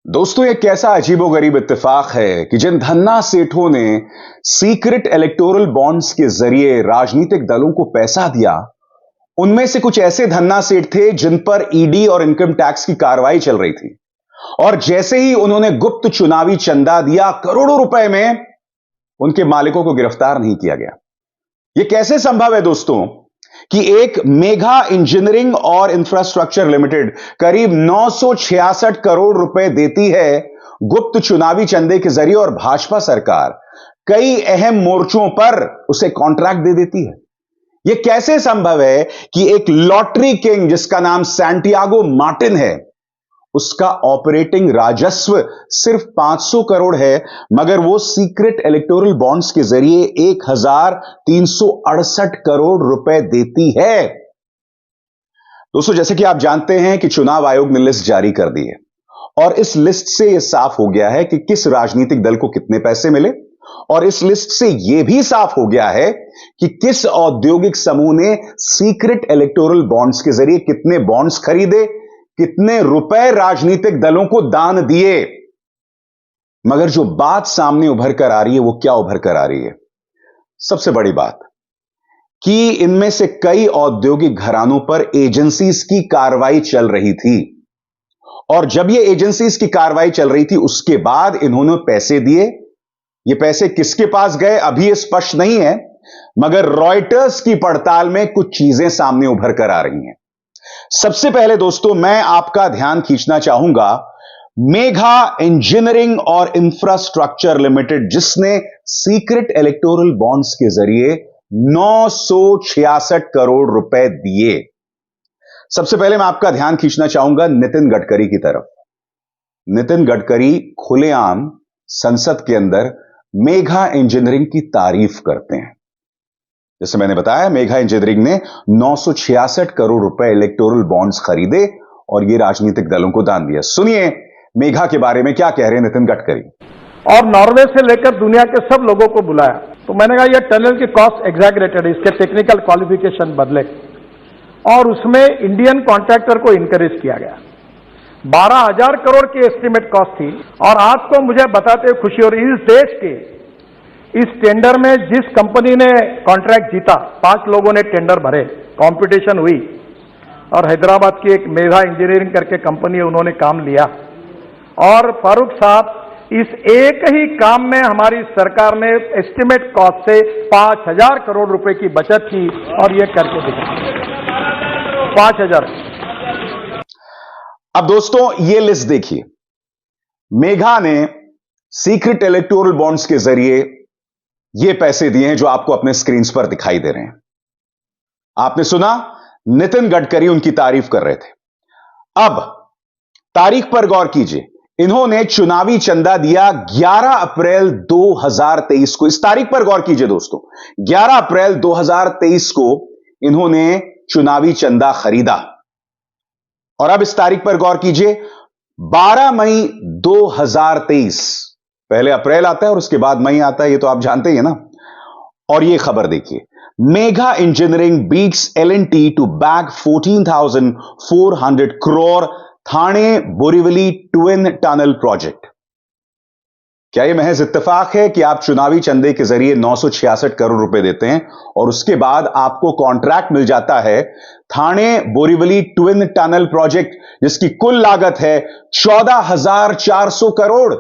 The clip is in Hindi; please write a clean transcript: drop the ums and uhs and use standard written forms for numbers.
दोस्तों, एक कैसा अजीबोगरीब इत्तेफाक है कि जिन धन्ना सेठों ने सीक्रेट इलेक्टोरल बॉन्ड्स के जरिए राजनीतिक दलों को पैसा दिया, उनमें से कुछ ऐसे धन्ना सेठ थे जिन पर ईडी और इनकम टैक्स की कार्रवाई चल रही थी। और जैसे ही उन्होंने गुप्त चुनावी चंदा दिया, करोड़ों रुपए में, उनके मालिकों को गिरफ्तार नहीं किया गया। यह कैसे संभव है दोस्तों कि एक मेघा इंजीनियरिंग और इंफ्रास्ट्रक्चर लिमिटेड करीब 966 करोड़ रुपए देती है गुप्त चुनावी चंदे के जरिए, और भाजपा सरकार कई अहम मोर्चों पर उसे कॉन्ट्रैक्ट दे देती है। यह कैसे संभव है कि एक लॉटरी किंग जिसका नाम सैंटियागो मार्टिन है, उसका ऑपरेटिंग राजस्व सिर्फ 500 करोड़ है, मगर वो सीक्रेट इलेक्टोरल बॉन्ड्स के जरिए 1368 करोड़ रुपए देती है। दोस्तों, जैसे कि आप जानते हैं कि चुनाव आयोग ने लिस्ट जारी कर दी है, और इस लिस्ट से यह साफ हो गया है कि किस राजनीतिक दल को कितने पैसे मिले, और इस लिस्ट से यह भी साफ हो गया है कि किस औद्योगिक समूह ने सीक्रेट इलेक्टोरल बॉन्ड्स के जरिए कितने बॉन्ड्स खरीदे, कितने रुपए राजनीतिक दलों को दान दिए। मगर जो बात सामने उभर कर आ रही है, वो क्या उभर कर आ रही है? सबसे बड़ी बात कि इनमें से कई औद्योगिक घरानों पर एजेंसीज की कार्रवाई चल रही थी, और जब ये एजेंसीज की कार्रवाई चल रही थी, उसके बाद इन्होंने पैसे दिए। ये पैसे किसके पास गए अभी स्पष्ट नहीं है, मगर रॉयटर्स की पड़ताल में कुछ चीजें सामने उभर कर आ रही हैं। सबसे पहले दोस्तों, मैं आपका ध्यान खींचना चाहूंगा मेघा इंजीनियरिंग और इंफ्रास्ट्रक्चर लिमिटेड, जिसने सीक्रेट इलेक्टोरल बॉन्ड्स के जरिए 966 करोड़ रुपए दिए। सबसे पहले मैं आपका ध्यान खींचना चाहूंगा नितिन गडकरी की तरफ। नितिन गडकरी खुलेआम संसद के अंदर मेघा इंजीनियरिंग की तारीफ करते हैं। जैसे मैंने बताया, मेघा इंजीनियरिंग ने 966 करोड़ रुपए इलेक्टोरल बॉन्ड्स खरीदे और ये राजनीतिक दलों को दान दिया। सुनिए मेघा के बारे में क्या कह रहे हैं नितिन गडकरी। और नॉर्वे से लेकर दुनिया के सब लोगों को बुलाया, तो मैंने कहा यह टनल की कॉस्ट एग्जैगरेटेड है, इसके टेक्निकल क्वालिफिकेशन बदले, और उसमें इंडियन कॉन्ट्रैक्टर को इंकरेज किया गया। 12,000 करोड़ की एस्टिमेट कॉस्ट थी, और आज को मुझे बताते हुए खुशी हो रही, इस देश के इस टेंडर में जिस कंपनी ने कॉन्ट्रैक्ट जीता, 5 लोगों ने टेंडर भरे, कंपटीशन हुई, और हैदराबाद की एक मेघा इंजीनियरिंग करके कंपनी है, उन्होंने काम लिया। और फारूक साहब, इस एक ही काम में हमारी सरकार ने एस्टिमेट कॉस्ट से 5,000 करोड़ रुपए की बचत की, और ये करके दिखा 5,000। अब दोस्तों, ये लिस्ट देखिए। मेघा ने सीक्रेट इलेक्टोरल बॉन्ड्स के जरिए ये पैसे दिए हैं जो आपको अपने स्क्रीन पर दिखाई दे रहे हैं। आपने सुना, नितिन गडकरी उनकी तारीफ कर रहे थे। अब तारीख पर गौर कीजिए। इन्होंने चुनावी चंदा दिया 11 अप्रैल 2023 को। इस तारीख पर गौर कीजिए दोस्तों, 11 अप्रैल 2023 को इन्होंने चुनावी चंदा खरीदा। और अब इस तारीख पर गौर कीजिए, 12 मई 2023। पहले अप्रैल आता है और उसके बाद मई आता है, ये तो आप जानते ही है ना। और ये खबर देखिए, Megha engineering beats L&T to bag 14,400 crore Thane Borivali twin tunnel project. क्या यह महज इत्तेफाक है कि आप चुनावी चंदे के जरिए 966 करोड़ रुपए देते हैं और उसके बाद आपको कॉन्ट्रैक्ट मिल जाता है थाने बोरीवली ट्विन टनल प्रोजेक्ट, जिसकी कुल लागत है 14,400 करोड़?